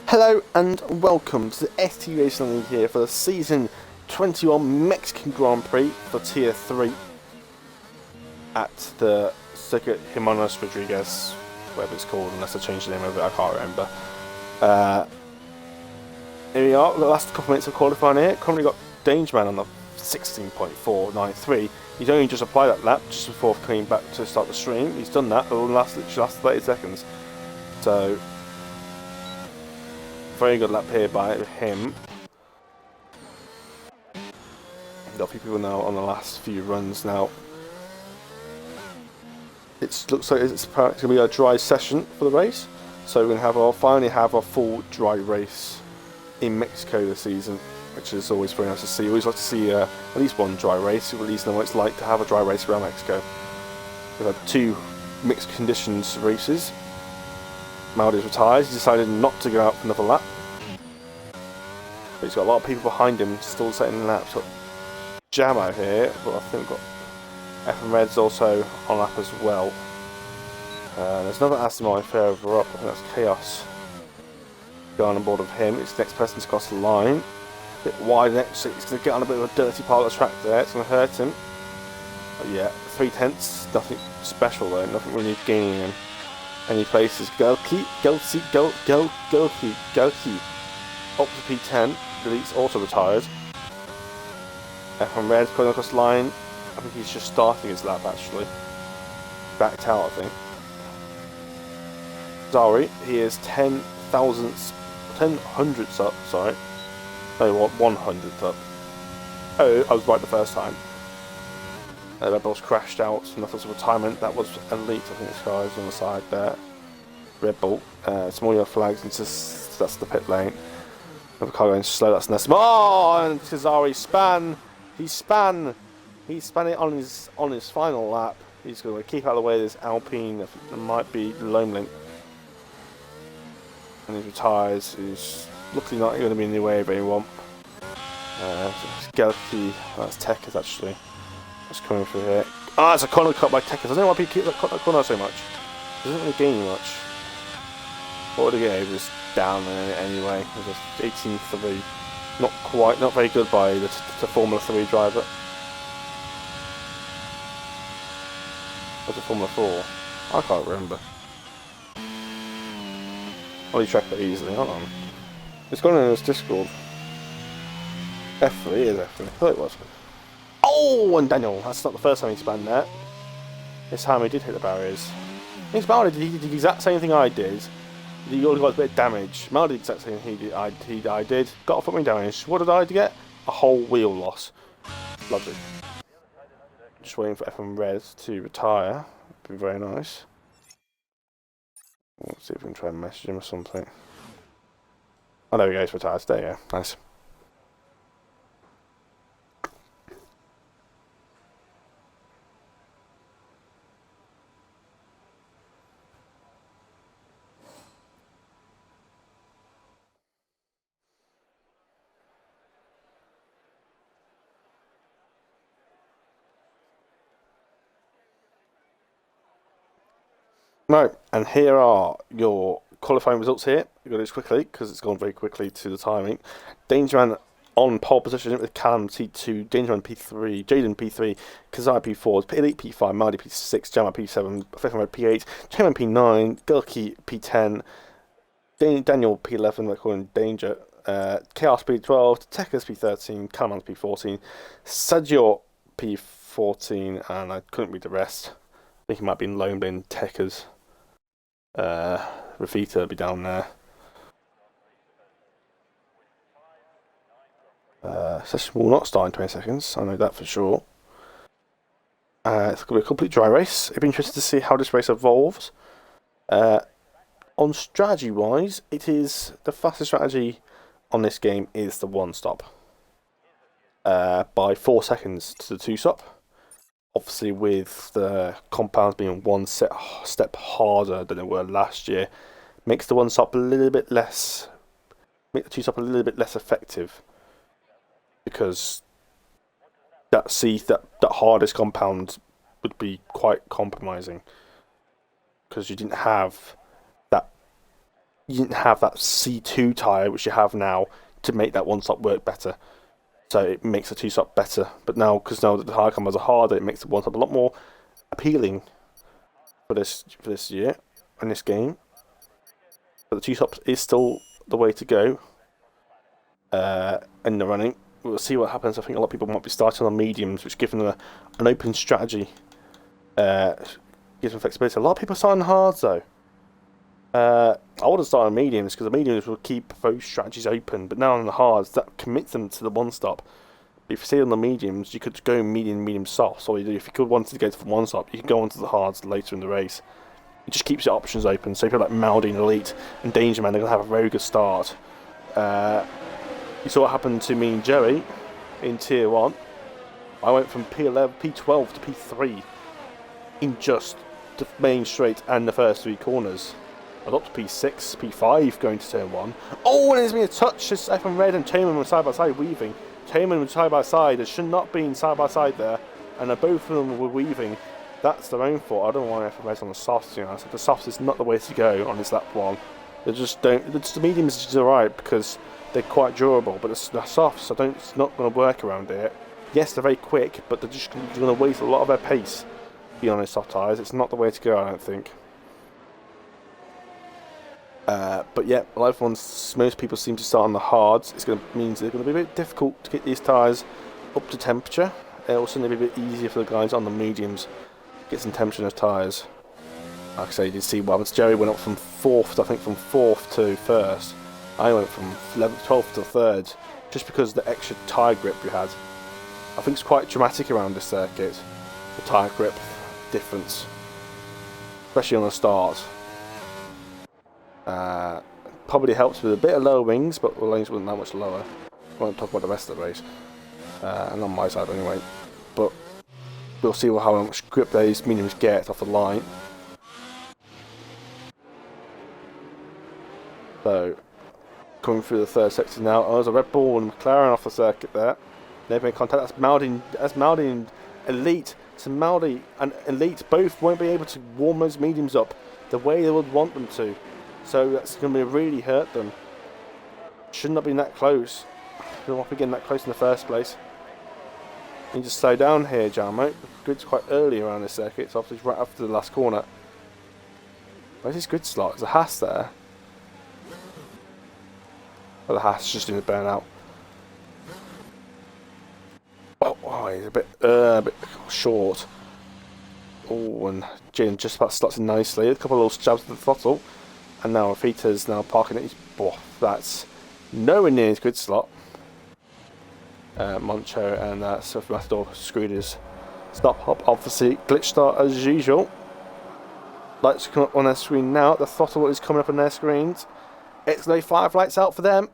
Hello and welcome to the STB Racing League here for the Season 21 Mexican Grand Prix for Tier 3 at the Circuit Jimenez Rodriguez, whatever it's called, unless I changed the name of it, I can't remember. Here we are, the last couple minutes of qualifying here. Currently got Dangerman on the 16.493. He's only just applied that lap just before coming back to start the stream. He's done that, but it last 30 seconds. So, very good lap here by him. Got a few people now on the last few runs now. It looks like it's going to be a dry session for the race. So we're going to finally have a full dry race in Mexico this season, which is always very nice to see. We always like to see at least one dry race, at least know what it's like to have a dry race around Mexico. We've had two mixed conditions races. Maldi's retired. He decided not to go out for another lap. But he's got a lot of people behind him still setting laps. Got Jam out here, but I think we've got F and Red's also on lap as well. There's another Aston Martin further up. I think that's Chaos going on board of him. It's the next person to cross the line. A bit wide next, so he's going to get on a bit of a dirty part of the track there. It's going to hurt him. But yeah, 3/10, nothing special though. Nothing really gaining him any places. Gelki. Up to P10. Delete's also retired. F1 Red's going across the line. I think he's just starting his lap actually. Backed out, I think. Zari, he is 10 hundredths up, sorry. No, what, 100th up. Oh, I was right the first time. Red Bull's crashed out, so nothing's a retirement. That was Elite, I think this guy is on the side there. Red Bull, small yellow flags, and just, that's the pit lane. Another car going slow, that's Nesma. Oh, and Kazari span! He span it on his final lap. He's going to keep out of the way of this Alpine. There might be Lomelink. And he retires. He's luckily not going to be in the way of anyone. Gelki, that's Tekkas actually. That's coming through here. Ah, it's a corner cut by Tekkas. I don't know why people keep that corner so much. He doesn't really gain much. What would he get? He was down there anyway. It was 18.3. Not very good by the Formula 3 driver. Was it Formula 4? I can't remember. I'll track that easily. Hold on. It's gone in this Discord. F3 is F3. I thought it was. Oh, and Daniel. That's not the first time he spanned that. This time he did hit the barriers. He did the exact same thing I did. He only got a bit of damage. Mal did the exact same thing I did. Got a foot wing damage. What did I get? A whole wheel loss. Lovely. Just waiting for F1 Red to retire. Be very nice. Let's see if we can try and message him or something. Oh, there we go. He's retired. There you go. Nice. Right, and here are your qualifying results here. We've got to do this quickly because it's gone very quickly to the timing. Dangerman on pole position with Callum T2, Dangerman P3, Jaden P3, Kazai P4, Elite P5, Mardi P6, Jammer P7, Fifth P8, Chairman P9, Gilkey P10, Daniel P11, we're calling Danger, Chaos P12, Tekkas P13, Callum P14, Sergio P14, and I couldn't read the rest. I think it might be in Lomelin, Tekkas. Rafita will be down there. Session will not start in 20 seconds, I know that for sure. It's going to be a complete dry race. It'll be interesting to see how this race evolves. On strategy wise, it is the fastest strategy on this game is the one stop. By 4 seconds to the two stop. Obviously, with the compounds being one step harder than they were last year, makes the one stop a little bit less, make the two stop a little bit less effective, because that hardest compound would be quite compromising, because you didn't have that you didn't have that C2 tyre, which you have now, to make that one stop work better. So it makes the two stop better. But now, because now that the tyre combos are harder, it makes the one stop a lot more appealing for this year in this game. But the two stops is still the way to go in the running. We'll see what happens. I think a lot of people might be starting on mediums, which gives them an open strategy. Gives them flexibility. A lot of people are starting hards though. I would have started on mediums because the mediums will keep those strategies open, but now on the hards that commits them to the one stop. But if you stay on the mediums, you could go medium soft. So if you could want to go to the one stop, you can go onto the hards later in the race. It just keeps your options open. So if you're like Maldi and Elite and Danger Man, they're gonna have a very good start. You saw what happened to me and Joey in Tier 1. I went from P11, P12 to P3 in just the main straight and the first three corners. I got to P6, P5 going to turn 1. Oh, and there's been a touch. It's F and Red and Taman were side by side weaving. Taman was side by side. There should not have been side by side there. And both of them were weaving. That's their own fault. I don't want F and Red's on the softs. You know, so the softs is not the way to go on this lap one. They just don't. The mediums is just alright because they're quite durable, but the softs, it's not going to work around it. Yes, they're very quick, but they're just going to waste a lot of their pace. Be honest, soft tyres. It's not the way to go, I don't think. But yeah, most people seem to start on the hards. It's going to mean they're going to be a bit difficult to get these tyres up to temperature. It'll also be a bit easier for the guys on the mediums to get some temperature in those tyres. Like I say, you did see what happens. Jerry went up from 4th, I think from 4th to 1st. I went from 12th to 3rd, just because of the extra tyre grip we had. I think it's quite dramatic around this circuit, the tyre grip difference, especially on the start. Probably helps with a bit of lower wings, but the lanes wasn't that much lower. I won't talk about the rest of the race, and on my side anyway. But we'll see how much grip those mediums get off the line. So, coming through the third sector now, there's a Red Bull and McLaren off the circuit there. They've made contact. That's Maldi and Elite. So Maldi and Elite both won't be able to warm those mediums up the way they would want them to. So that's going to really hurt them. Shouldn't have been that close. Shouldn't have been getting that close in the first place. You just slow down here, Jamo. The grid's quite early around this circuit. It's obviously right after the last corner. Where's his grid slot? There's a Haas there. But the Haas is just doing the burnout. Oh, he's a bit short. Oh, and Jane just about slots in nicely. A couple of little jabs to the throttle. And now Rafita's now parking it. That's nowhere near his grid slot. Moncho and Surf Matador screwed his stop hop. Obviously, glitch start as usual. Lights come up on their screen now. The throttle is coming up on their screens. It's no 5 lights out for them.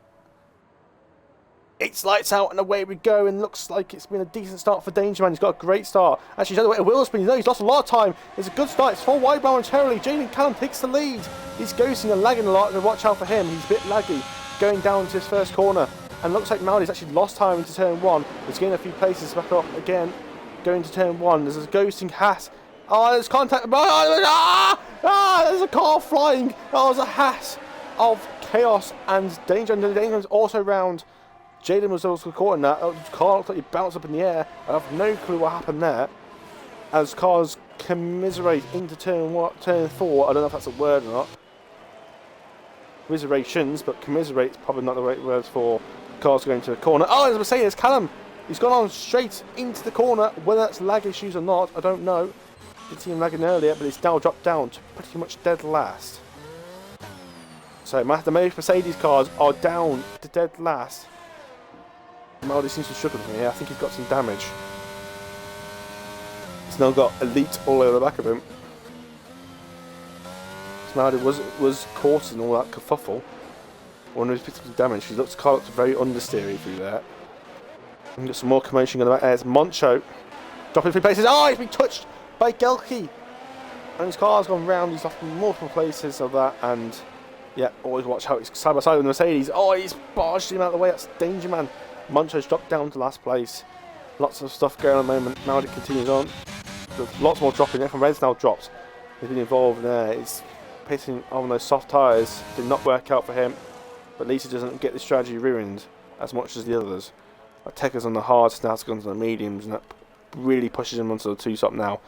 It's lights out and away we go, and looks like it's been a decent start for Danger Man. He's got a great start. Actually, the way Will Spin, he's lost a lot of time. It's a good start. It's 4 wide momentarily. Jaden Callum takes the lead. He's ghosting and lagging a lot, and watch out for him. He's a bit laggy going down to his first corner. And looks like Maldi's actually lost time into turn 1. He's getting a few places back up again. Going to turn 1. There's a ghosting Haas. Oh, there's contact. There's a car flying. Oh, there's a Haas of chaos and danger. And the danger is also round. Jaden was also caught in that. The car looked like he bounced up in the air. I have no clue what happened there. As cars commiserate into turn 4. I don't know if that's a word or not. Commiserations, but commiserate is probably not the right word for cars going to the corner. Oh, as I was saying, it's Callum. He's gone on straight into the corner. Whether that's lag issues or not, I don't know. Didn't see him lagging earlier, but it's now dropped down to pretty much dead last. So the Mercedes cars are down to dead last. Maldi seems to struggle here. I think he's got some damage. He's now got Elite all over the back of him. Maldi was caught in all that kerfuffle. One of his picked up some damage. He looks very understeery through there. And got some more commotion going on. It's Moncho dropping 3 places. Oh, he's been touched by Gelke. And his car's gone round. He's lost multiple places of that. And yeah, always watch how he's side by side with the Mercedes. Oh, he's barged him out of the way. That's Danger Man. Moncho's dropped down to last place. Lots of stuff going on at the moment. Maldi continues on. There's lots more dropping. From Red's now dropped. He's been involved there. pitting on those soft tyres did not work out for him, but at least he doesn't get the strategy ruined as much as the others. Tekka's on the hards, now has to go onto the mediums, and that really pushes him onto the 2-stop now.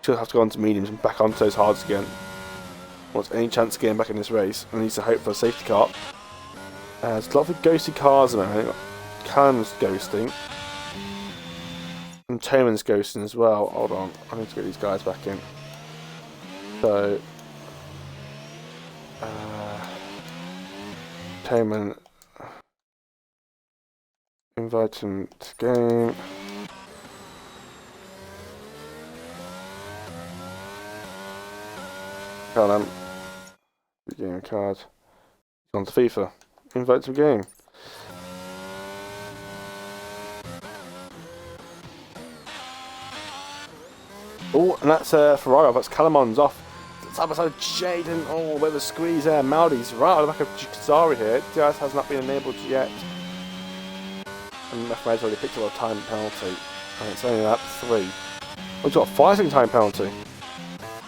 He'll have to go onto mediums and back onto those hards again. Wants any chance of getting back in this race, and needs to hope for a safety car. There's a lot of ghosty cars at the moment. Callum's ghosting. And Toman's ghosting as well. Hold on, I need to get these guys back in. So, Toman, invite him to game. Callum, game card. He's on to FIFA. Invite to game. Oh, and that's Ferrari. That's Calamon's off. Side by side Jaden. Oh, bit of a squeeze there. Maldi's right on the back of Kazari here. Diaz has not been enabled yet. And referee's already picked up a time penalty. And it's only that 3. Oh, he's got a 5-second time penalty.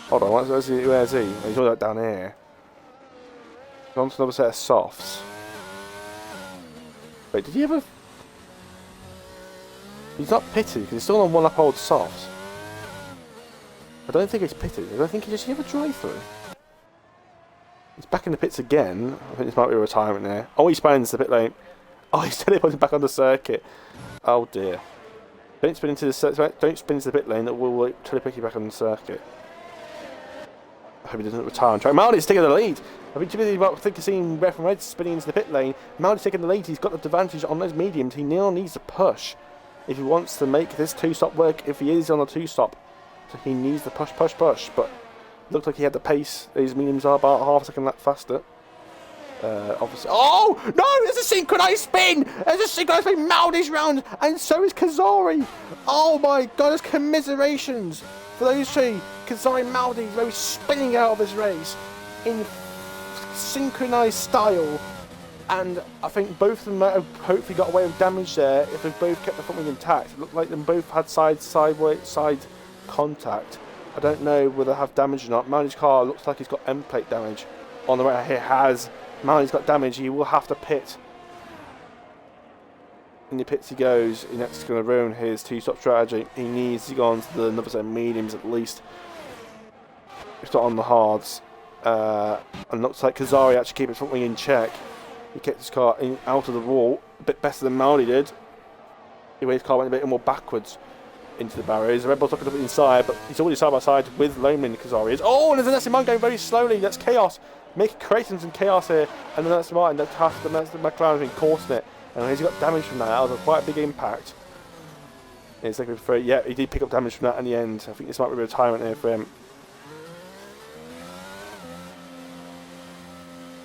Hold on, where's he? He's all down here. On to another set of softs. Wait, did he ever... He's not pitted, because he's still on 1 lap old softs. I don't think he's pitted. I don't think he just ever drive through. He's back in the pits again. I think this might be a retirement there. Oh, he spins the pit lane. Oh, he's teleporting back on the circuit. Oh dear. Don't spin into the pit lane. That will teleport you back on the circuit. I hope he doesn't retire on track. Maldi's taking the lead. I've been too busy about seeing Ref and Red spinning into the pit lane. Maldi's taking the lead. He's got the advantage on those mediums. He now needs to push if he wants to make this 2-stop work. If he is on a 2-stop, so he needs to push. But looks like he had the pace. These mediums are about half a second lap faster. Obviously. Oh no! There's a synchronized spin. There's a synchronized spin. Maldi's round, and so is Kazari. Oh my God! There's commiserations for those two. Kazari and Maldi, where he's spinning out of this race in synchronized style, and I think both of them might have hopefully got away with damage there if they both kept the front wing intact. It looked like them both had side contact. I don't know whether they have damage or not. Maldi's car looks like he's got end plate damage. On the right here has. Maldi's got damage. He will have to pit. In the pits he goes. That's going to ruin his 2-stop strategy. He needs to go on to another set of mediums at least. If not on the hards. And looks like Kazari actually kept his front wing in check. He kept his car out of the wall. A bit better than Maldi did. Anyway, his car went a bit more backwards into the barriers. The Red Bull's looking up inside, but he's already side by side with Loman. Kazari is. Oh, and there's an S1 going very slowly. That's chaos. Creating some chaos here. And then that's Martin. That's the McLaren's been coursing it. And he's got damage from that. That was quite a big impact. It's like yeah, he did pick up damage from that in the end. I think this might be a retirement here for him.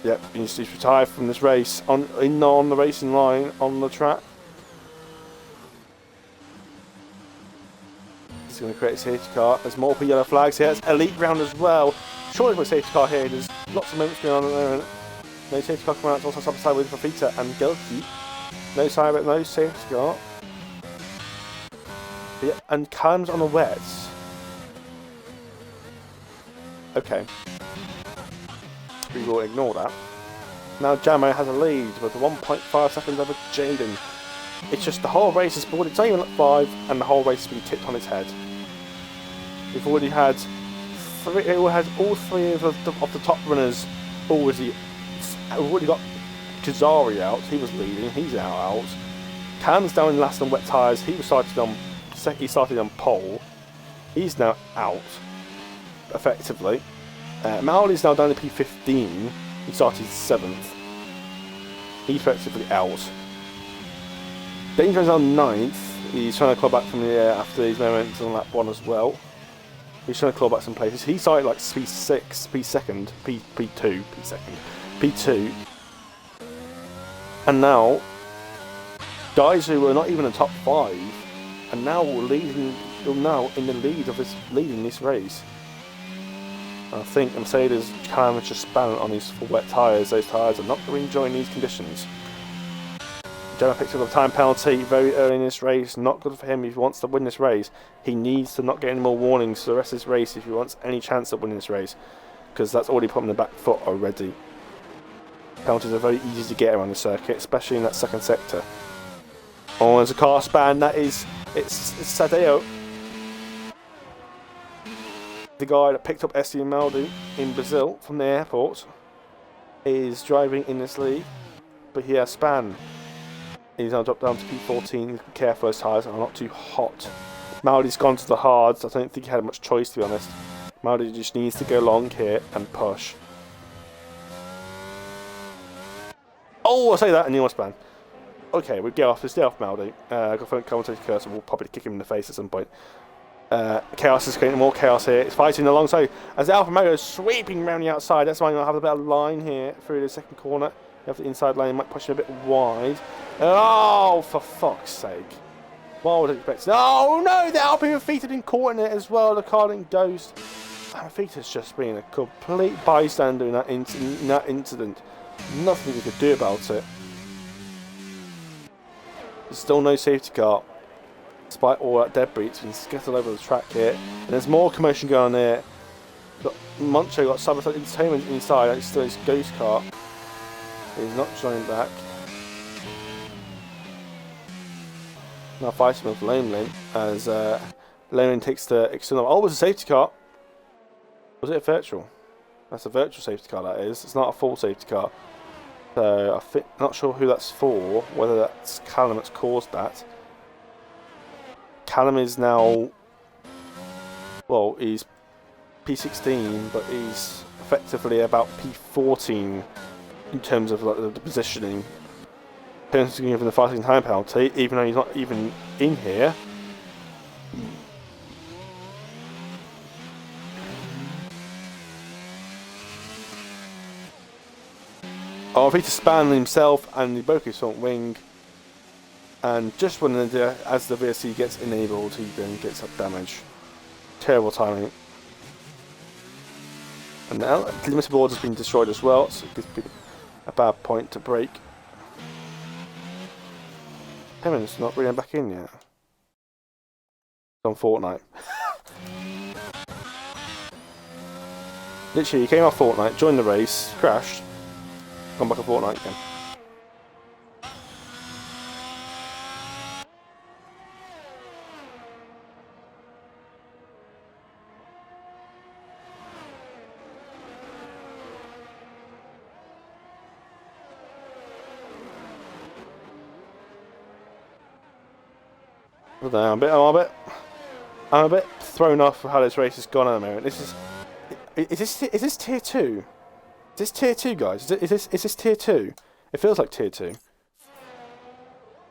Yep, he's retired from this race on the racing line on the track. He's going to create a safety car. There's multiple yellow flags here. It's elite round as well. Surely put a safety car here. There's lots of moments going on at the moment. No safety car coming out. It's also side by side with Fafita and Gelki. No side, but no safety car. Yeah, and Callum's on the wets. Okay. We will ignore that. Now Jamo has a lead with 1.5 seconds over Jaden. It's just the whole race is bored. It's not even at 5, and the whole race has been tipped on its head. We've already had all three of the top runners already. We've already got Kazari out. He was leading. He's now out. Cam's down in last on wet tyres. He started on pole. He's now out. Effectively. Maldi's now down to P15. He started 7th. He's effectively out. Danger's on 9th. He's trying to claw back from the air after his moments on lap 1 as well. He's trying to claw back some places. He started like P6, P2, P2. And now, guys who were not even in the top 5 are now in the lead of leading this race. I think Mercedes kind of just span on his full wet tyres. Those tyres are not going to enjoy these conditions. Gemma picked up a time penalty very early in this race. Not good for him if he wants to win this race. He needs to not get any more warnings for the rest of this race if he wants any chance of winning this race. because that's already put on the back foot already. Penalties are very easy to get around the circuit, especially in that second sector. Oh, there's a car span. It's Sadeo, the guy that picked up STB Maldu in Brazil from the airport, is driving in this league, but he has span. He's now dropped down to P14. Be careful, his tyres are not too hot. Maldi's gone to the hards. I don't think he had much choice, to be honest. Maldi just needs to go long here and push. Oh, I'll say that, and he was span. Okay, we'll get off. Let's get off Maldi. I've got a commentator cursor. We'll probably kick him in the face at some point. Chaos is creating more chaos here. It's fighting alongside as the Alfa Romeo is sweeping around the outside. That's why you'll have a better line here through the second corner. You have the inside lane, might push him a bit wide. Oh, for fuck's sake. What would I expect? Oh no, the Alpine Fita had been caught in it as well. The car didn't ghost. Fita's just been a complete bystander in that incident. Nothing we could do about it. There's still no safety car, despite all that debris. It's been scattered over the track here. And there's more commotion going on here. Got Moncho got Sabotage Entertainment inside. It's still his ghost car. He's not joining back. Now fighting with Lehman as Lehman takes the external. Oh, it was a safety car. Was it a virtual? That's a virtual safety car, that is. It's not a full safety car. So I'm not sure who that's for, whether that's Callum that's caused that. Callum is now, well, he's P16, but he's effectively about P14 in terms of like, the positioning. Penalty to give him the 5 time penalty, even though he's not even in here. Oh, Vita span himself and he broke his front wing. And just when as the VSC gets enabled, he then gets up damage. Terrible timing. And now the limiter board has been destroyed as well, so it gives people a bad point to break. Hemon's not really back in yet. It's on Fortnite. Literally, he came off Fortnite, joined the race, crashed, gone back on Fortnite again. I'm a bit thrown off for how this race has gone at the moment. Is this tier 2? Is this tier 2, guys? Is this tier 2? It feels like tier 2.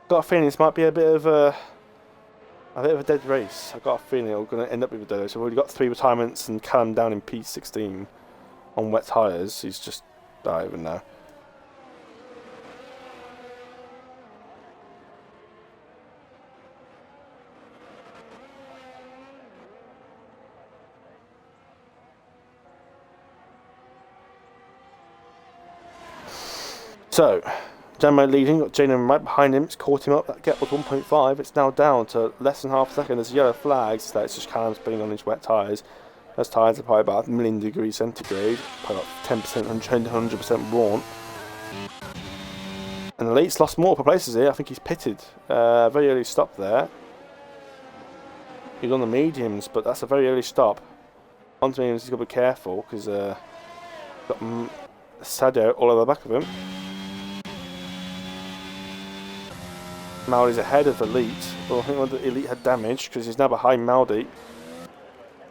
Got a feeling this might be a bit of a dead race. I've got a feeling we're going to end up with a dead race. We've already got 3 retirements and Callum down in P16 on wet tyres. He's just, I don't even know. So, Jammo leading, got Jaden right behind him, it's caught him up, that gap was 1.5, it's now down to less than half a second, there's yellow flags, so it's just Callum spinning on his wet tyres. Those tyres are probably about 1,000,000 degrees centigrade, probably about 10%, 100% worn. And the Elite's lost multiple places here, I think he's pitted. Very early stop there. He's on the mediums, but that's a very early stop. On to mediums, he's got to be careful, because got Sadio all over the back of him. Maldi's ahead of Elite. Well, I think the Elite had damage because he's now behind Maldi.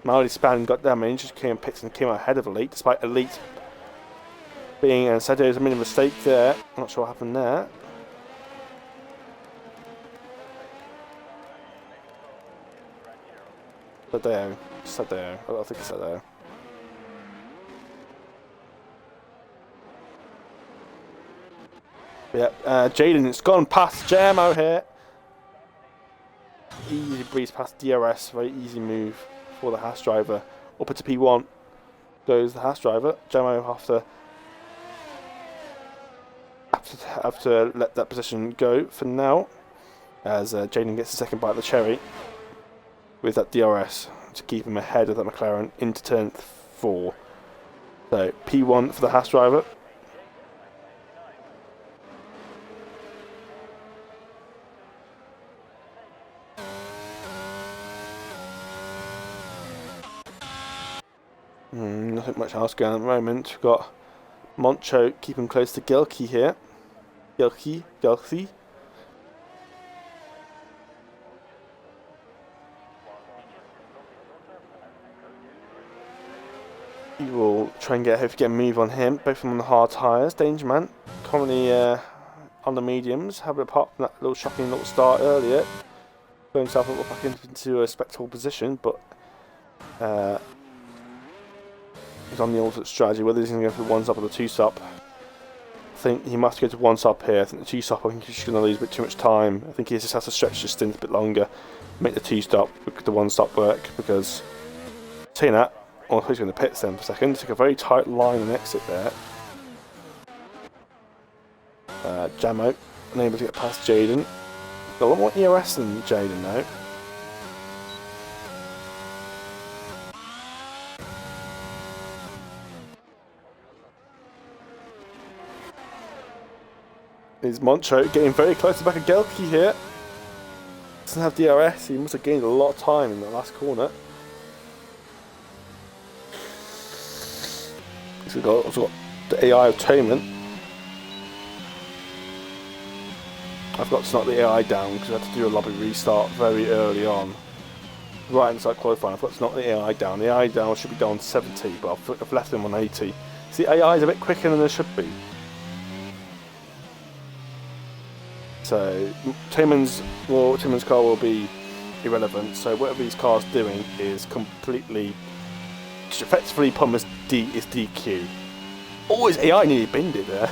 Maldi's span got damage, just came out ahead of Elite, despite Elite being and Sadio's made a mistake there. I'm not sure what happened there. Sadio. I think it's Sadio. Yep, Jaden, it's gone past Jammo here. Easy breeze past DRS, very easy move for the Haas driver. Up into P1 goes the Haas driver. Jammo have to let that position go for now, as Jaden gets the second bite of the cherry with that DRS to keep him ahead of that McLaren into turn 4. So P1 for the Haas driver. Nothing much else going on at the moment. We've got Moncho keeping close to Gelke here. Gelke. He will try and hope to get a move on him. Both of them on the hard tyres. Danger Man currently on the mediums, having a pop from that little shocking little start earlier. Put himself back into a respectable position, but he's on the ultimate strategy. Whether he's going to go for the one stop or the two stop, I think he must go to one stop here. I think the two stop, I think he's going to lose a bit too much time. I think he just has to stretch the stint a bit longer, make the two stop, the one stop work. Because saying that, he's going to pits then for a second. Took a very tight line and exit there. Jamo unable to get past Jaden. Got a lot more EOS than Jaden now. Is Moncho getting very close to the back of Gelke here. Doesn't have DRS, he must have gained a lot of time in the last corner. He's also got the AI of Tayman. I've got to knock the AI down because I had to do a lobby restart very early on. Right inside qualifying, I've got to knock the AI down. The AI down should be down 70, but I've left them on 80. See, AI is a bit quicker than they should be. So Tayman's car will be irrelevant. So whatever his car's doing is completely, effectively put him as DQ. Always AI nearly binned it there.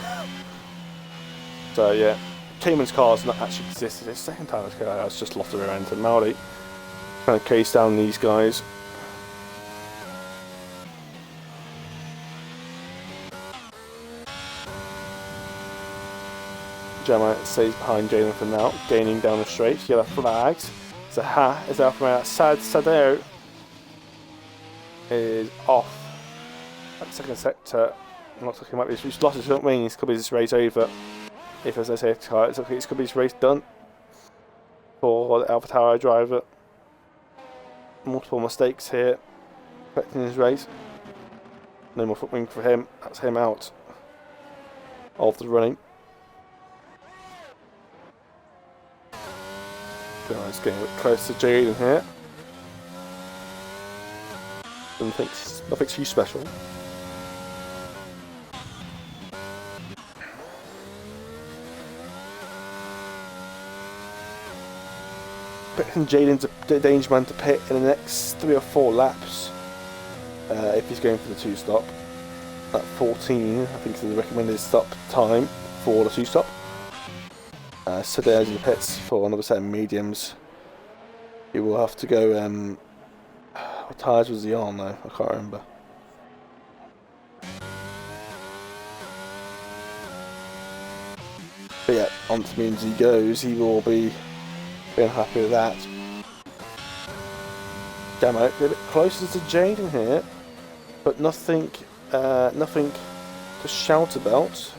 So yeah, Tayman's car's not actually existed. It's the second time it's just lost the rear end to Maori. Trying to case down these guys. Gemma stays behind Jaden for now, gaining down the straight. Yellow flags. Zaha is out from out. Sadeo is off at second sector. Looks like he might be. He's lost his front wings. Could be this race over. If, as I say, it could be this race done for the Alpha Tower driver. Multiple mistakes here, affecting his race. No more foot wing for him. That's him out of the running. It's getting a bit close to Jaden here. Nothing too special. Expecting Jaden's a danger man to pit in the next 3 or 4 laps if he's going for the 2-stop. At 14, I think is the recommended stop time for the 2-stop. So there's in the pits for another set of mediums. He will have to go. What tyres was he on though? I can't remember. But yeah, on to mediums he goes. He will be being happy with that. Demo a bit closer to Jaden here, but nothing to shout about.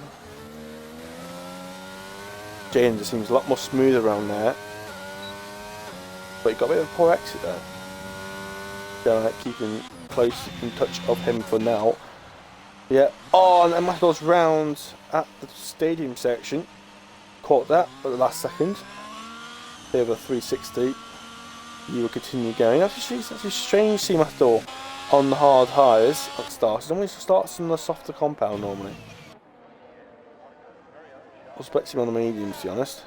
Jaden just seems a lot more smooth around there, but he got a bit of a poor exit there. Demo keeping close in touch of him for now. Yeah. Oh, and Matador's round at the stadium section. Caught that at the last second. Bit of a 360. You will continue going. That's actually strange to see Matador on the hard tyres at the start. It always starts on the softer compound normally. I was expecting him on the mediums, to be honest.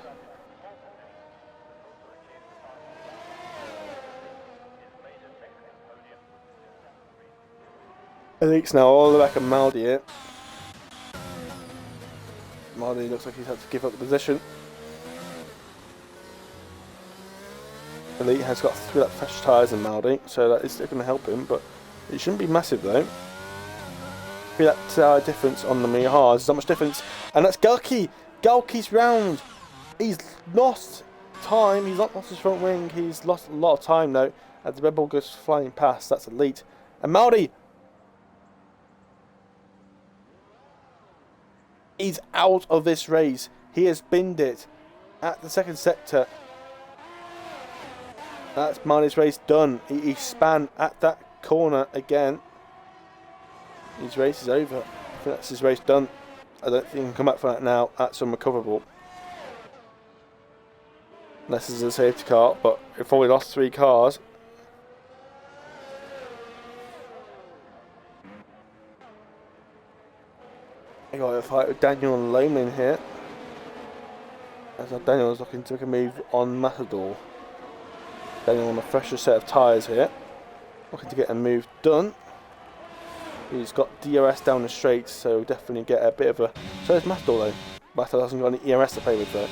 Elite's now all the way back at Maldi here. Maldi looks like he's had to give up the position. Elite has got 3 fresh tyres in Maldi, so that is going to help him, but it shouldn't be massive though. 3 that difference on the Mihars, there's not much difference, and that's Gelke! Gelke's round! He's lost time, he's not lost his front wing, he's lost a lot of time though, as the Red Bull goes flying past. That's Elite. And Maldi! He's out of this race. He has binned it at the second sector. That's Marley's race done. He span at that corner again. His race is over. I think that's his race done. I don't think he can come back from that now. That's unrecoverable. Unless this is a safety car, but we've already lost 3 cars. I got a fight with Daniel and Loman here. As Daniel is looking to make a move on Matador. Daniel on a fresher set of tyres here. Looking to get a move done. He's got DRS down the straight, so definitely get a bit of a... So there's Matador though. Matador hasn't got any ERS to play with though.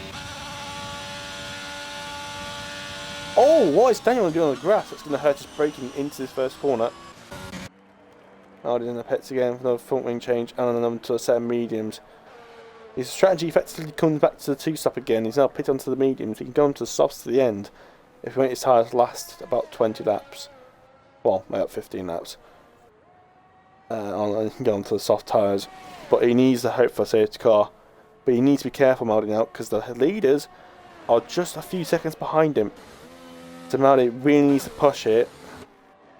Oh, what is Daniel doing on the grass? That's going to hurt his braking into this first corner. Hardy's in the pits again for another front wing change and another to a set of mediums. His strategy effectively comes back to the 2-stop again. He's now pitted onto the mediums. He can go onto the softs to the end if he makes his tyres last about 20 laps. Well, about 15 laps. And he can go onto the soft tyres. But he needs to hope for a safety car. But he needs to be careful Mardy now because the leaders are just a few seconds behind him. So Mardy really needs to push it.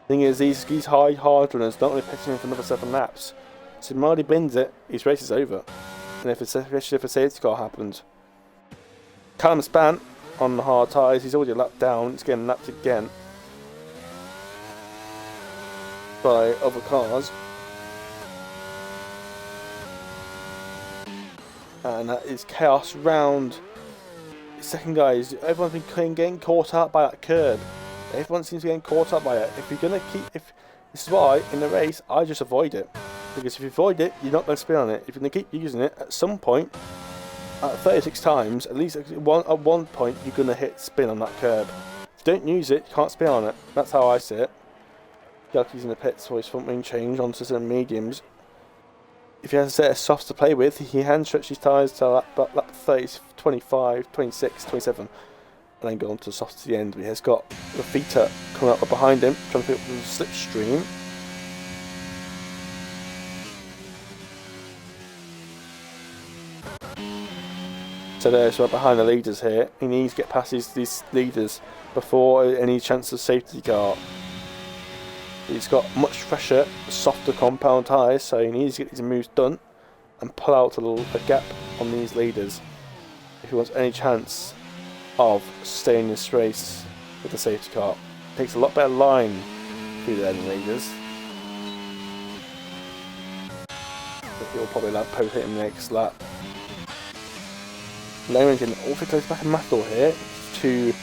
Thing is, these hard runners don't really pitch in for another 7 laps. So if Mardy bins it, his race is over. And especially if a safety car happens. Callum span on the hard tyres, he's already lapped down, he's getting lapped again by other cars. And that is chaos round. The second guy is everyone's been getting caught up by that curb. Everyone seems to be getting caught up by it. If you're gonna this is why in the race I just avoid it. Because if you avoid it, you're not going to spin on it. If you're going to keep using it, at some point, at 36 times, at least at one point, you're going to hit spin on that curb. If you don't use it, you can't spin on it. That's how I see it. Yelky's in the pits for his front wing change onto some mediums. If he has a set of softs to play with, he can stretch his tyres to lap 30, 25, 26, 27, and then go on to the softs to the end. But he has got Rafita coming up behind him, trying to pick up the slipstream. So there's right behind the leaders here. He needs to get past these leaders before any chance of safety car. He's got much fresher, softer compound tyres, so he needs to get these moves done and pull out a gap on these leaders if he wants any chance of staying in this race with the safety car. Takes a lot better line through the end leaders. But he'll probably post hit him next lap. Lehman's getting awfully close back in Matador here. 2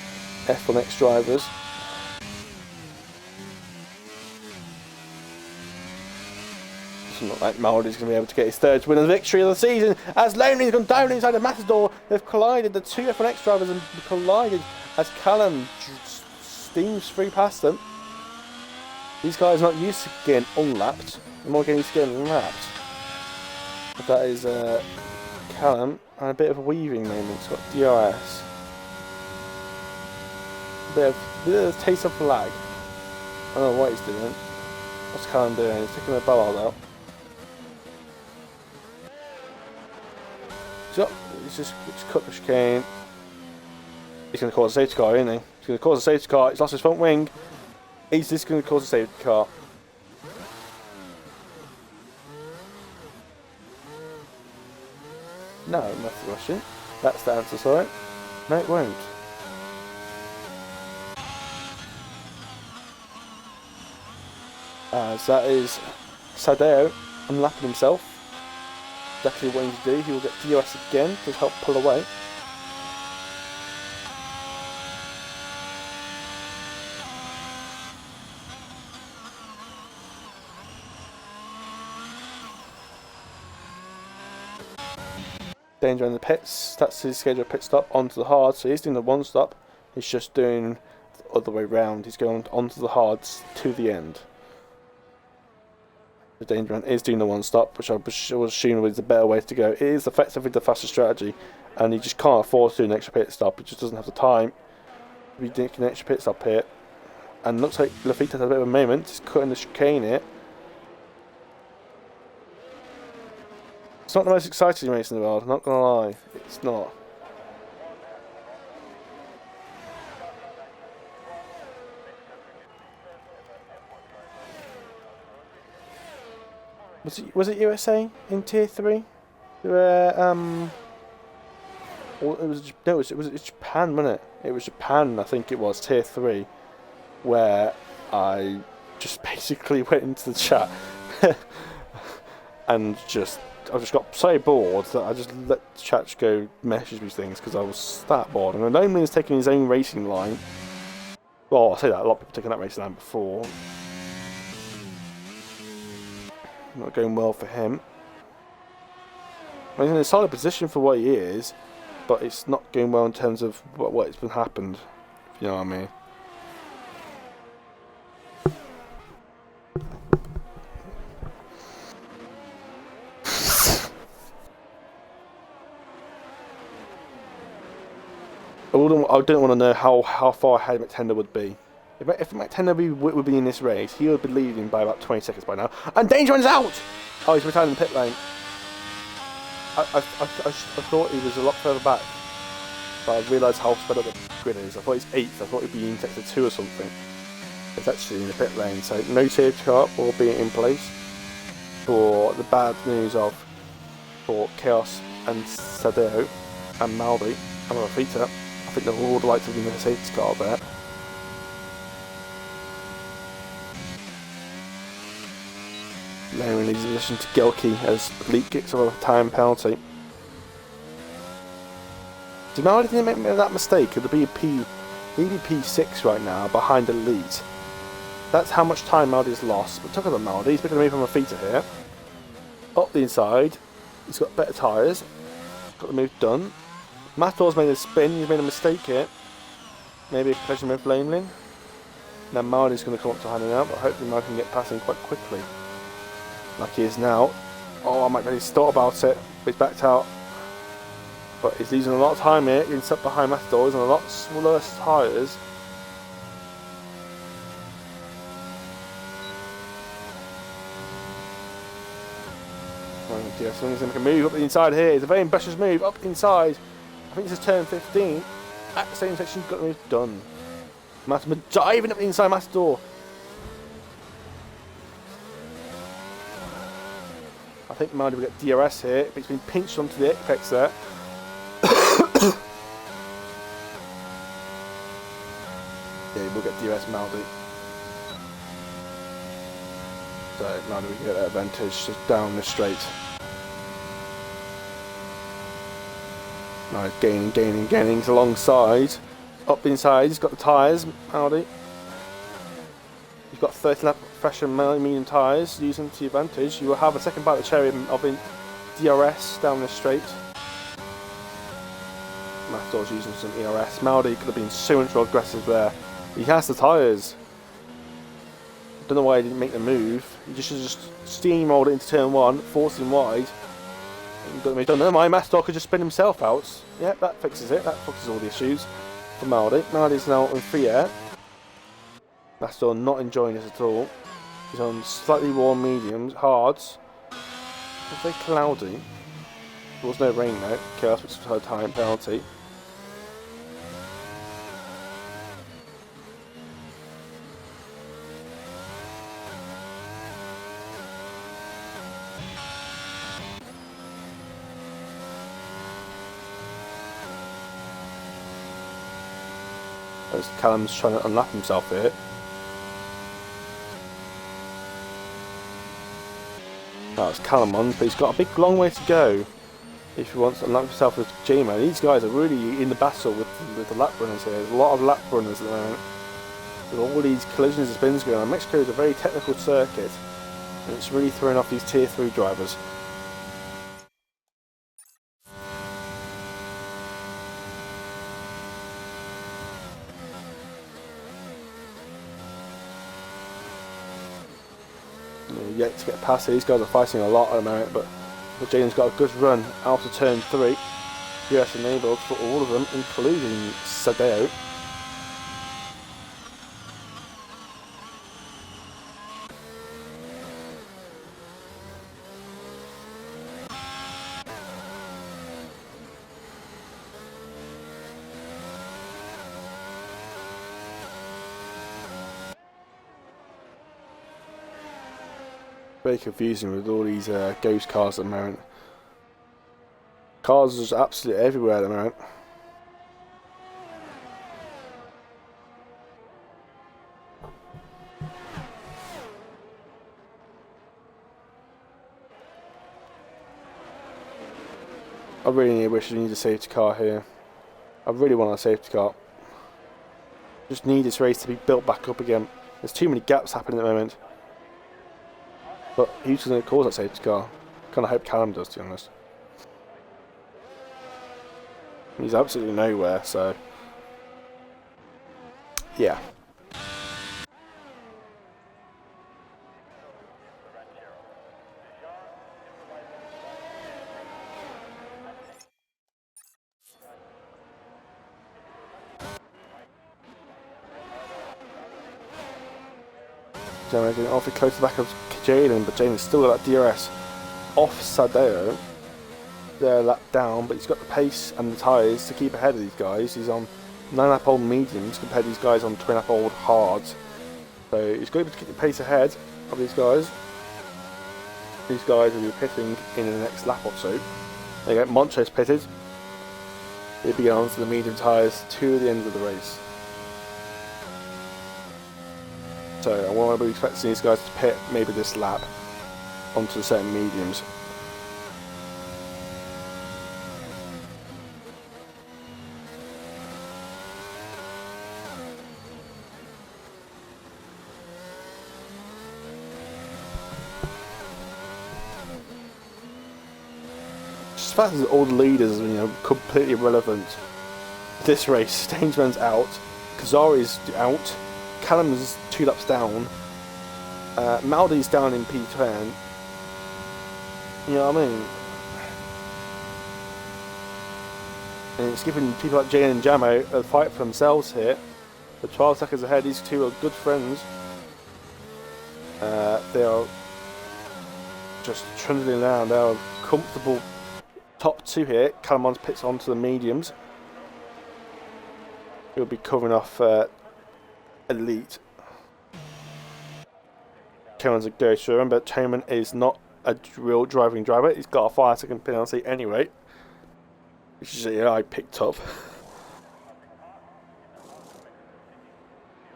F1X drivers. Doesn't look like Maldy's going to be able to get his 3rd win of the victory of the season as Lehman's gone down inside of Matador. They've collided, the 2 F1X drivers have collided as Callum steams through past them. These guys are not used to getting unlapped, they're more getting used to getting lapped. But that is Callum. And a bit of a weaving moment. It's got DRS. A bit of a taste of lag. I don't know what he's doing. What's Callum doing? He's taking the ballard out. So he's just cut the chicane. He's going to cause a safety car, isn't he? He's going to cause a safety car. He's lost his front wing. He's just going to cause a safety car. No, that's the question. That's the answer, sorry. No, it won't. As that is Sadeo unlapping himself. Exactly what he needs to do. He will get DOS again to help pull away. Danger in the pits, that's his scheduled pit stop onto the hard, so he's doing the 1 stop, he's just doing the other way round, he's going onto the hards to the end. The Danger Man is doing the 1 stop, which I was assuming was the better way to go. It is effectively the faster strategy, and he just can't afford to do an extra pit stop, he just doesn't have the time to be doing an extra pit stop here. And looks like Lafitte has a bit of a moment, he's cutting the chicane here. It's not the most exciting race in the world, I'm not gonna lie. It's not. Was it USA in Tier 3? Where or it was Japan, wasn't it? It was Japan, I think it was Tier 3, where I just basically went into the chat and I just got so bored that I just let the chat go message me things because I was that bored. And Nolan is taking his own racing line. Well, I say that a lot of people taking that racing line before. Not going well for him. He's in a solid position for what he is, but it's not going well in terms of what's been happened. If you know what I mean. I don't want to know how far ahead McTender would be. If McTender would be in this race, he would be leading by about 20 seconds by now. And danger runs out! Oh, he's retired in the pit lane. I thought he was a lot further back, but I realised how sped up the grid is. I thought he's 8th, I thought he'd be in sector 2 or something. It's actually in the pit lane, so no safety car will be in place for the bad news for Chaos and Sadeo and Maldi and Rafita. I think they'll all like to be in the safety car there. Larry leaves the position to Gelke as Leak kicks off a time penalty. Did Maldi didn't make that mistake? Could there be maybe P6 right now behind Elite? That's how much time Maldi's lost. But talk about Maldi, he's picking the move from Rafita here. Up the inside, he's got better tyres, got the move done. Matador's made a spin, he's made a mistake here. Maybe a collision with Lamelin. Now Maldi's going to come up to hand him out, but hopefully Maldi can get past him quite quickly. Like he is now. Oh, I might really thought about it, but he's backed out. But he's losing a lot of time here, getting stuck behind Matador, he's on a lot smaller tyres. Yeah, so he's going to make a move up the inside here. It's a very ambitious move up the inside. I think this is turn 15. At the same section, got the move done. Matador diving up the inside Matador. I think Maldi will get DRS here, but he's been pinched onto the apex there. Yeah, we'll get DRS Maldi. So Maldi will get that advantage just down the straight. Now he's gaining. He's alongside. Up the inside, he's got the tyres, Maldi. You've got 30 lap fresh and medium tyres, using to your advantage. You will have a second bite of the cherry of DRS down the straight. Matador's using some ERS. Maldi could have been so much more aggressive there. He has the tyres. Don't know why he didn't make the move. He just steamrolled it into turn 1, forced him wide. And got the move done. Never mind, Matador could just spin himself out. Yeah, that fixes it. That fixes all the issues for Maldi. Maldi's now in free air. Matador not enjoying this at all. He's on slightly warm mediums, hards. It's very cloudy. There was no rain though. Chaos puts a time penalty. As Callum's trying to unlap himself here. That's Callum on, but he's got a big long way to go if he wants to unlock himself with J-Man. These guys are really in the battle with the lap runners here. There's a lot of lap runners at the moment. With all these collisions and spins going on. Mexico is a very technical circuit, and it's really throwing off these tier 3 drivers. Yet to get past it. These guys are fighting a lot at the moment, but Jaden's got a good run out of turn 3. US enabled for all of them, including Sadeo. Very confusing with all these ghost cars at the moment. Cars are just absolutely everywhere at the moment. I really wish I need a safety car here. I really want a safety car. Just need this race to be built back up again. There's too many gaps happening at the moment. But who's going to cause that safety car? Kind of hope Callum does, to be honest. He's absolutely nowhere, so yeah. Gemma getting awfully close to the back of Jaden, but Jaden's still got that DRS off Sadeo. They're lapped down, but he's got the pace and the tyres to keep ahead of these guys. He's on 9-lap old mediums compared to these guys on 20-lap old hards. So he's going to keep the pace ahead of these guys. These guys will be pitting in the next lap or so. They get Moncho's pitted. He'll be on to the medium tyres to the end of the race. So I want to be expecting these guys to pit maybe this lap onto certain mediums. Just the fact that all the leaders are completely irrelevant. This race, Stainsman's out, Kazari's out, Callum's 2 laps down, Maldi's down in P10. You know what I mean? And it's giving people like Jane and Jamo a fight for themselves here. They're 12 seconds ahead. These two are good friends. They are just trundling down. They are comfortable top 2 here. Callum pits onto the mediums. He'll be covering off Elite. Cameron's a ghost. So remember, Cameron is not a real driving driver. He's got a 5-second penalty anyway, which is I picked up.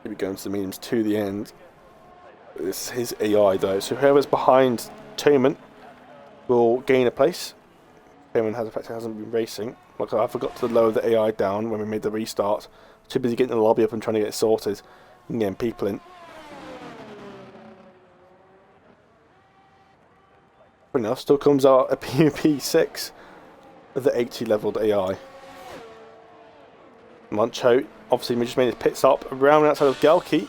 He'll be going to the mediums to the end. This is his AI though, so whoever's behind Toman will gain a place. Toman hasn't been racing. Like I forgot to lower the AI down when we made the restart. Too busy getting the lobby up and trying to get it sorted and getting people in. But enough, still comes out a PvP6 with the 80 leveled AI. Moncho obviously just made his pit stop around outside of Gelke.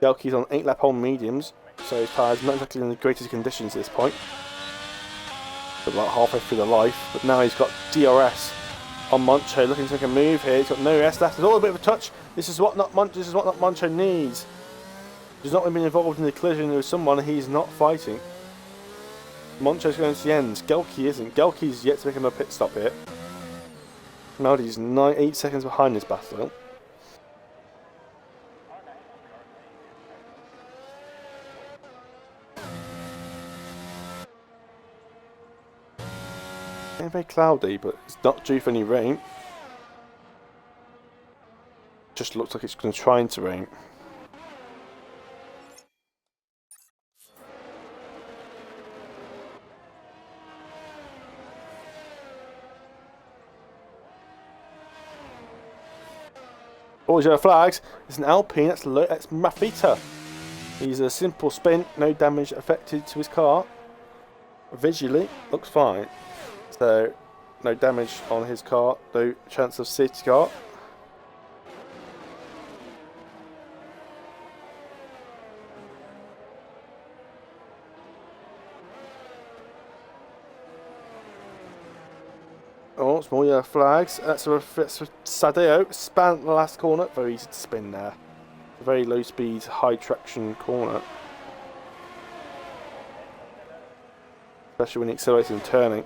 Gelke's on 8-lap on mediums, so his tyres not exactly in the greatest conditions at this point. But about halfway through the life, but now he's got DRS on Moncho, looking to make a move here. He's got no S left. There's a little bit of a touch. This is what not Moncho needs. He's not been involved in the collision with someone he's not fighting. Moncho's going to the ends. Gelke isn't. Gelke's yet to make him a pit stop here. Maldi's 8 seconds behind this battle. It's very cloudy, but it's not due for any rain. Just looks like it's going to try to rain. Oh, yellow flags. It's an Alpine. That's Mafita. He's a simple spin, no damage affected to his car. Visually, looks fine. So, no damage on his car, no chance of safety car. Oh, it's more yellow flags. That's for Sadeo. Span the last corner. Very easy to spin there. A very low speed, high traction corner. Especially when he accelerates and turning.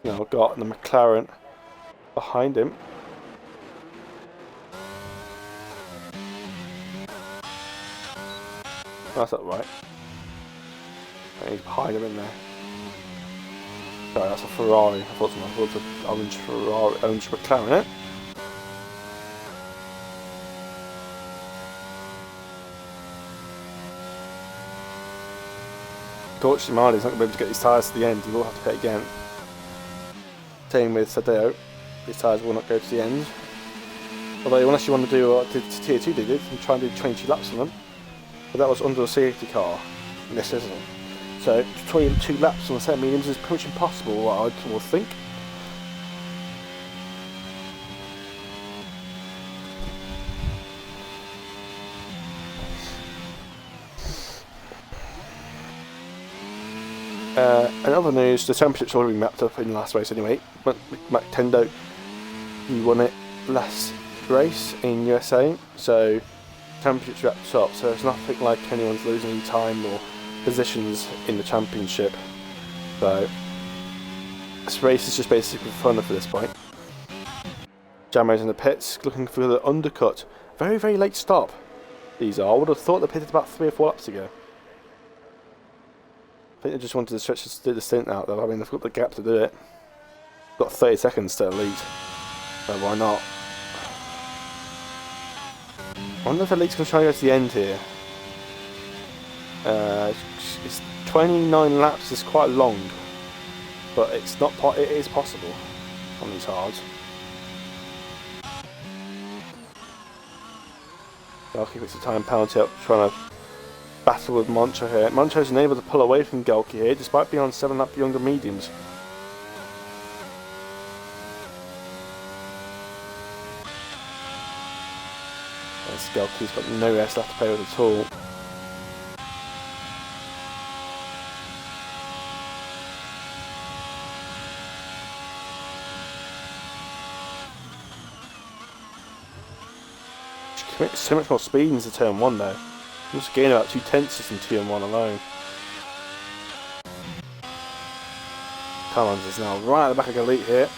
Now I've got the McLaren behind him. That's not right. I need to hide him in there. Sorry, that's a Ferrari. I thought it was an orange Ferrari, orange McLaren, eh? Unfortunately, Marley's not going to be able to get these tyres to the end. He will have to pit again. Same with Sadeo. These tyres will not go to the end. Although, unless you want to do what Tier 2 did and try and do 22 laps on them. But that was under a safety car. And this isn't. So, 22 laps on the set of mediums is pretty much impossible, I would think. In other news, the championship's already been mapped up in the last race anyway. Tendo, he won it last race in USA, so championship's wrapped up, so it's nothing like anyone's losing any time or positions in the championship. So this race is just basically for fun up to this point. Jamo's in the pits, looking for the undercut. Very, very late stop. These are. I would have thought they pitted about 3 or 4 laps ago. I think they just wanted to stretch the stint out though. I mean, they've got the gap to do it. Got 30 seconds to lead. So why not? I wonder if Elite's going to try and go to the end here. It's 29 laps is quite long, but it's not. It is possible on these hards. I'll keep it to time penalty up, trying to battle with Moncho here. Moncho's unable to pull away from Gelke here, despite being on 7 lap younger mediums. And Gelke's got no rest left to play with at all. So much more speed into turn 1 though. I'm just gaining about 2/10 in turn 1 alone. Collins is now right at the back of Elite here.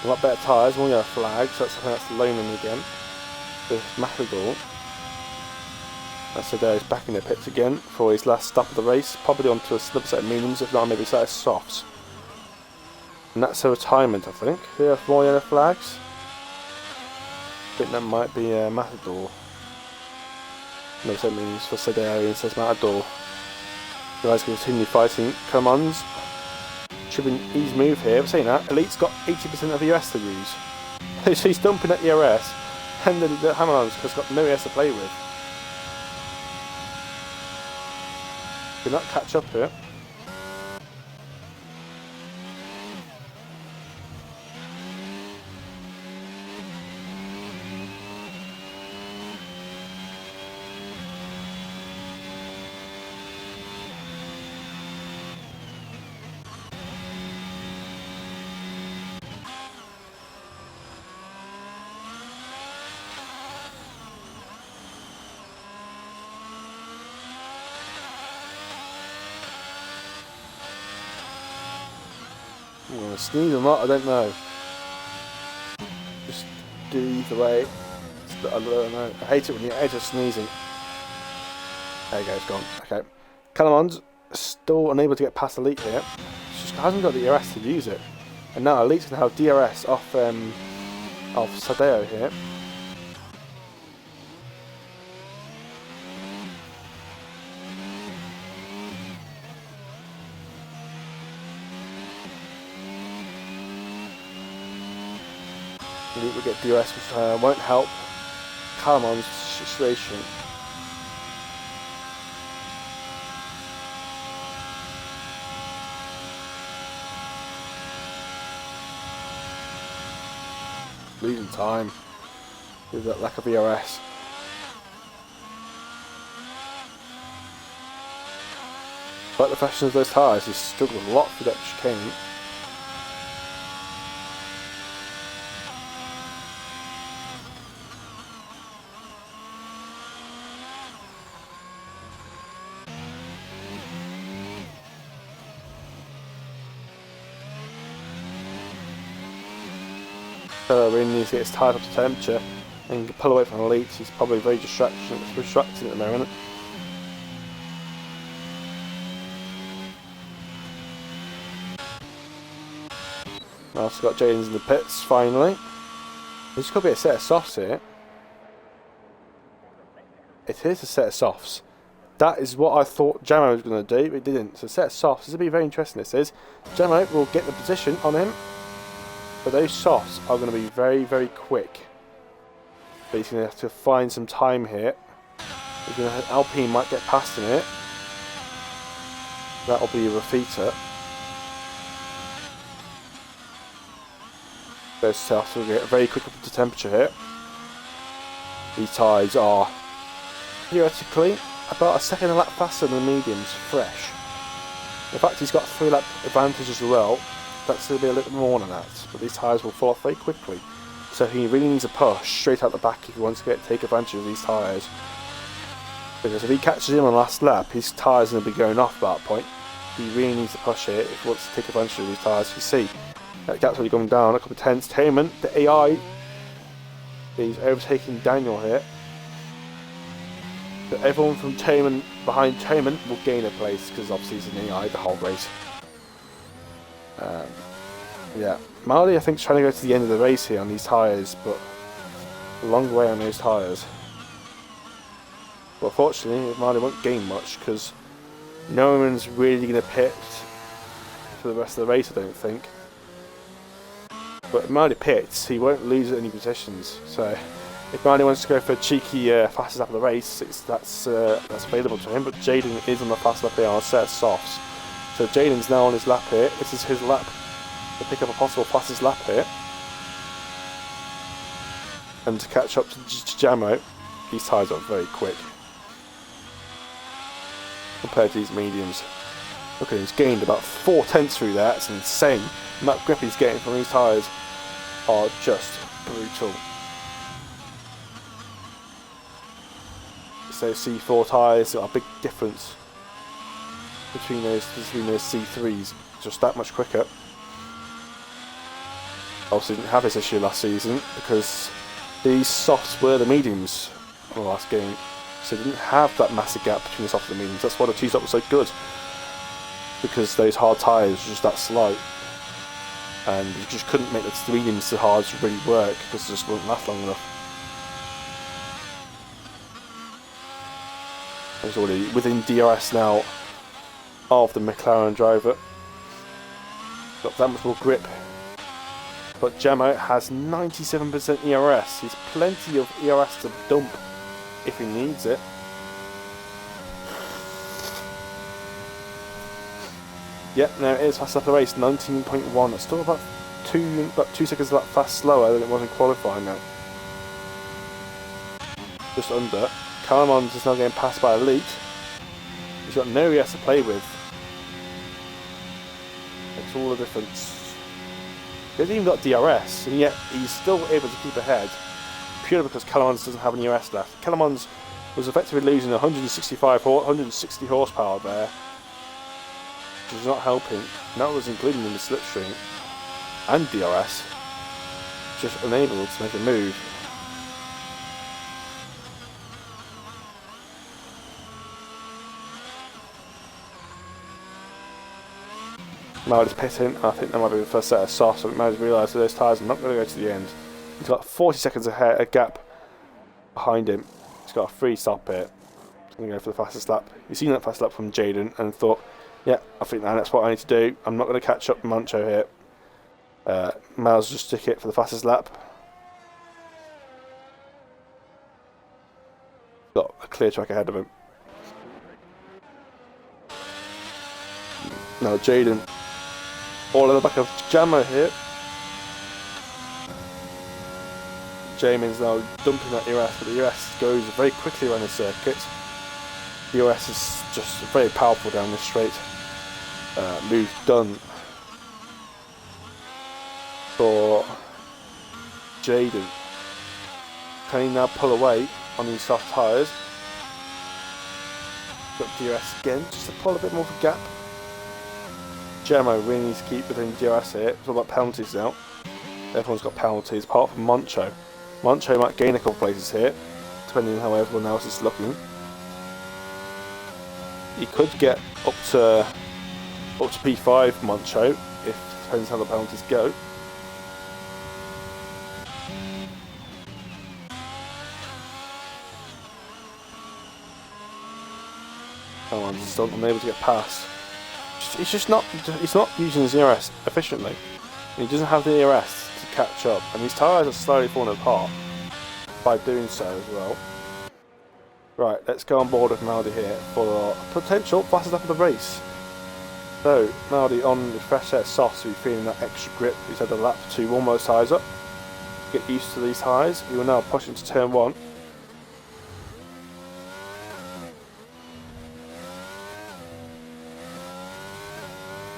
A lot better tyres, one yellow flag, so that's Lonan again. With Matador. That's back in the pits again for his last stop of the race. Probably onto a snub set of mediums, if not maybe a set of softs. And that's a retirement, I think. Do we have more yellow flags? I think that might be Matador. No, so it means for Sadeo and says Matador. You guys continue fighting. Come on. Should be an easy move here. I'm saying that. Elite's got 80% of EOS to use. So he's dumping at the EOS, and the Hammerlands has got no EOS to play with. Did not catch up here. I'm going to sneeze or not, I don't know. Just do either way. I don't know. I hate it when you're edge of sneezing. There you go, it's gone. Okay. Calamond's still unable to get past Elite here. She just hasn't got the DRS to use it. And now Elite's going to have DRS off Sadeo here. Elite will get DRS, which won't help Calamon's situation. Losing time with that lack of ERS. But the fashion of those tyres, he's struggled a lot for that chicane. So really needs to get his tyres up to temperature and pull away from Elite. He's probably very distracted at the moment. Now also got Jaden's in the pits finally. There's got to be a set of softs here. It is a set of softs. That is what I thought Jamo was going to do, but it didn't. So a set of softs. This will be very interesting. This is. Jamo will get the position on him, but those softs are going to be very, very quick. But he's going to have to find some time here. Alpine might get past him here. That'll be a Rafita. Those softs will get very quick up to temperature here. These tyres are theoretically about a second a lap faster than the mediums, fresh. In fact, he's got a 3 lap advantage as well. That's going to be a little more than that, but these tyres will fall off very quickly. So he really needs a push straight out the back if he wants to take advantage of these tyres. Because if he catches him on the last lap, his tyres are going to be going off at that point. He really needs to push here if he wants to take advantage of these tyres. You see, that gap's already going down a couple of tenths. Taman, the AI, he's overtaking Daniel here. But everyone from Taman behind Taman will gain a place because obviously he's an AI the whole race. Yeah, Marley I think is trying to go to the end of the race here on these tyres, but a long way on those tyres. But fortunately, Marley won't gain much because no one's really going to pit for the rest of the race, I don't think. But if Marley pits, he won't lose any positions. So if Marley wants to go for a cheeky fastest lap of the race, that's available to him. But Jaden is on the fast lap here on a set of softs. So Jaden's now on his lap here. This is his lap to pick up a possible fastest lap here. And to catch up to Jamo, these tyres are very quick compared to these mediums. Look at him, he's gained about 4 tenths through there. That's insane. And that grip he's getting from these tyres are just brutal. So C4 tyres got a big difference between those C3s, just that much quicker. Obviously didn't have this issue last season because these softs were the mediums on the last game, so they didn't have that massive gap between the softs and the mediums. That's why the two-stop was so good, because those hard tyres were just that slow, and you just couldn't make the mediums so hard to really work because it just wouldn't last long enough. It's already within DRS now of the McLaren driver. Got that much more grip. But Jamo has 97% ERS. He's plenty of ERS to dump if he needs it. Yep, now it is fast lap of the race, 19.1. It's still about 2 seconds a lap fast slower than it was in qualifying now. Just under. Calamons is now getting passed by Elite. He's got no ES to play with. Makes all the difference. He hasn't even got DRS, and yet he's still able to keep ahead, purely because Calamons doesn't have any ES left. Calamons was effectively losing 160 horsepower there, which is not helping. And that was including in the slipstream and DRS, just unable to make a move. Maury's pitting. I think that might be the first set of softs. So Maury's realised that those tyres are not going to go to the end. He's got 40 seconds ahead, a gap behind him. He's got a free stop here. He's going to go for the fastest lap. He's seen that fast lap from Jaden and thought, yeah, I think that's what I need to do. I'm not going to catch up Mancho here. Miles just stick it for the fastest lap. Got a clear track ahead of him. Now Jaden, all in the back of Jamo here. Jamin's now dumping that ERS, but the ERS goes very quickly around the circuit. The ERS is just very powerful down this straight. Move done for Jaden. Can he now pull away on these soft tyres? Got DRS again, just to pull a bit more of a gap. Jamo really needs to keep within DRS here. It's all about penalties now. Everyone's got penalties, apart from Moncho. Moncho might gain a couple places here, depending on how everyone else is looking. He could get up to P5 Moncho, if depends how the penalties go. Caraman's still unable to get past. He's not using his ERS efficiently. He doesn't have the ERS to catch up, and his tyres are slowly falling apart by doing so as well. Right, let's go on board with Maldi here for our potential fastest lap of the race. So, Maldi on the fresh set of softs will be feeling that extra grip. He's had a lap to warm those tyres up. Get used to these tyres. He will now push into turn 1.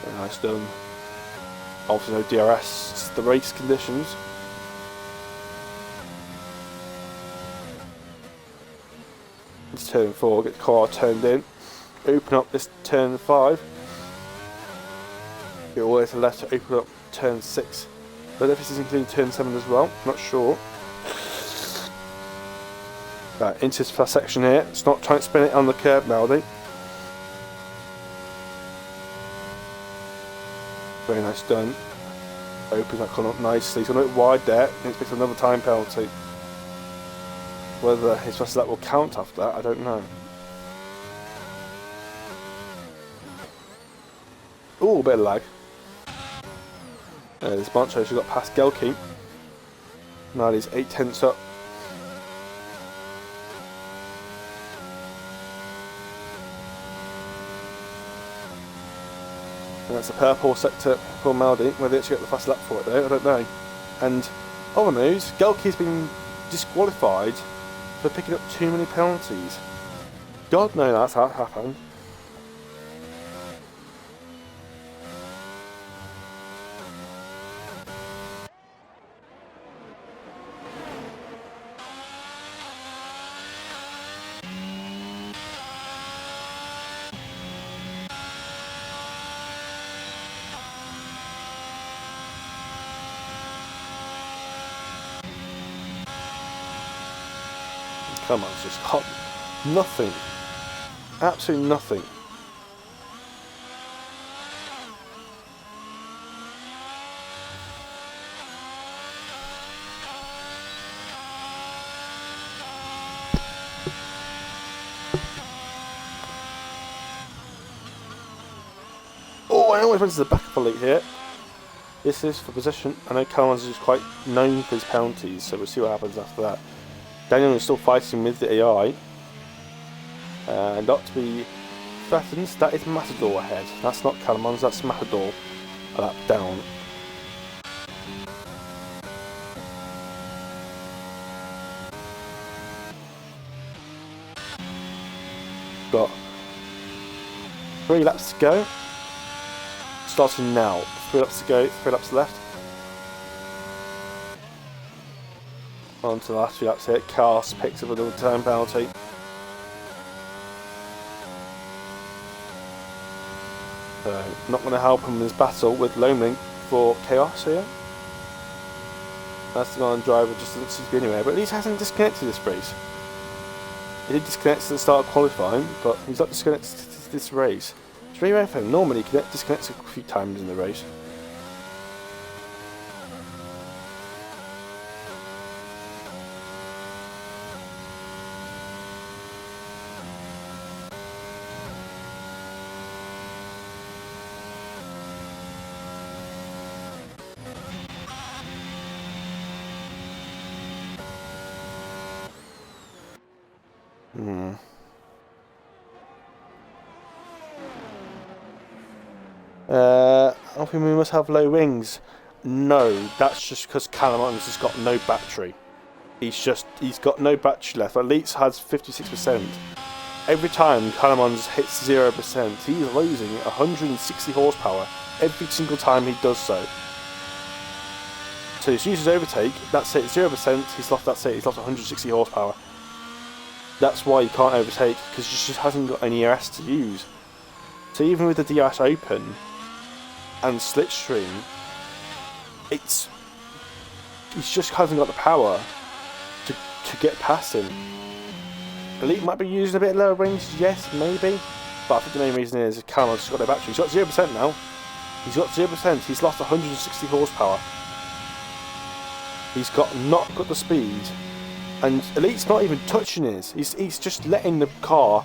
Very nice done. Obviously no DRS, it's the race conditions. It's turn 4, get the car turned in. Open up this turn 5. Go all the way to the left to open up turn 6. But if this is including turn 7 as well, not sure. Right, into this first section here. It's not trying to spin it on the curb, Maldi. Very nice done. Opens that corner up nicely. He's going to look wide there and expects another time penalty. Whether his fastest lap will count after that, I don't know. Ooh, a bit of lag. This Boncho has got past Gelke. Now he's 8/10 up. And that's the purple sector for Maldi. Whether they actually get the fast lap for it though, I don't know. And other news, Gelke's been disqualified for picking up too many penalties. God knows that's how it happened. Come on, it's just hot. Nothing. Absolutely nothing. Oh, I always went to the back of the lead here. This is for position. I know Carman's is quite known for his penalties, so we'll see what happens after that. Daniel is still fighting with the AI. Not to be threatened, that is Matador ahead. That's not Calamon's, that's Matador. A lap down. Got 3 laps to go. Starting now. 3 laps to go, 3 laps left. On to the last few laps here. Cast picks up another time penalty. So, not going to help him in his battle with Loaming for Chaos here. That's the one driver, just doesn't seem to be anywhere, but at least hasn't disconnected this race. He did disconnect at the start of qualifying, but he's not disconnected this race. It's very rare for him. Normally he disconnects a few times in the race. I think we must have low wings. No, that's just because Calamon's has got no battery. He's got no battery left. Elites has 56%. Every time Calamon's hits 0%, he's losing 160 horsepower every single time he does so. So he's used his overtake, that's it, 0%, he's lost 160 horsepower. That's why you can't overtake, because he just hasn't got any ERS to use. So even with the DRS open and slipstream, he just hasn't got the power to get past him. Elite might be using a bit lower range, yes, maybe, but I think the main reason is Calamon's got no battery. He's got 0% now. He's got 0%. He's lost 160 horsepower. He's not got the speed, and Elite's not even touching his. He's just letting the car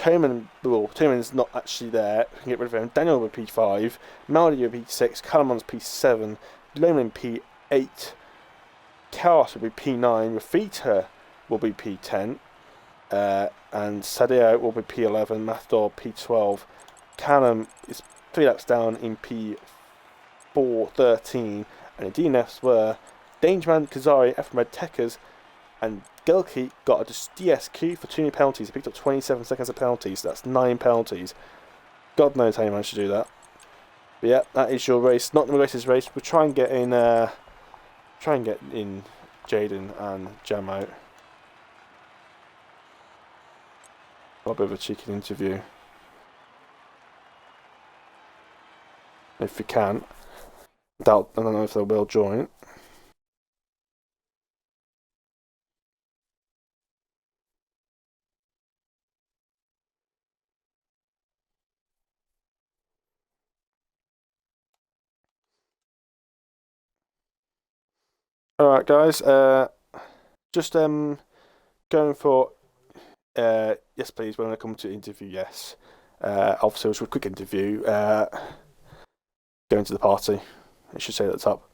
Toman's not actually there. We can get rid of him. Daniel will be P5, Maldi will be P6, Calamon's P7, Loman P8, Chaos will be P9, Rafita will be P10, and Sadio will be P11, Matador P12. Callum is 3 laps down in P4, 13, and the DNFs were Dangerman, Kazari, Efrem Tekers, and Gelke got a DSQ for 2 new penalties. He picked up 27 seconds of penalties. That's 9 penalties. God knows how you managed to do that. But yeah, that is your race. Not the race's race. We'll try and get in. Jaden and Jamo. A bit of a cheeky interview. If we can. I don't know if they will join. Alright guys, just going for yes please, when I come to interview, yes. Obviously it was a quick interview, going to the party, I should say at the top.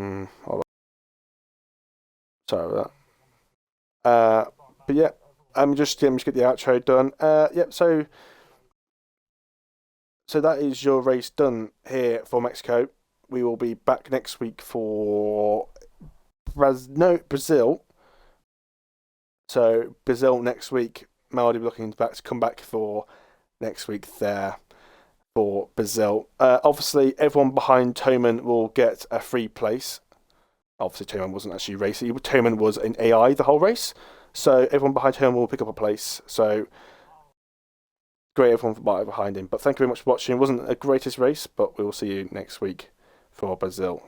Hold on. Sorry about that. But yeah, I'm just get the outro done. Yep, so that is your race done here for Mexico. We will be back next week for Brazil. So Brazil next week. Maldi will be looking back to come back for next week there for Brazil. Obviously, everyone behind Toman will get a free place. Obviously, Toman wasn't actually racing. Toman was an AI the whole race. So everyone behind Toman will pick up a place. So great everyone behind him. But thank you very much for watching. It wasn't the greatest race, but we will see you next week for Brazil.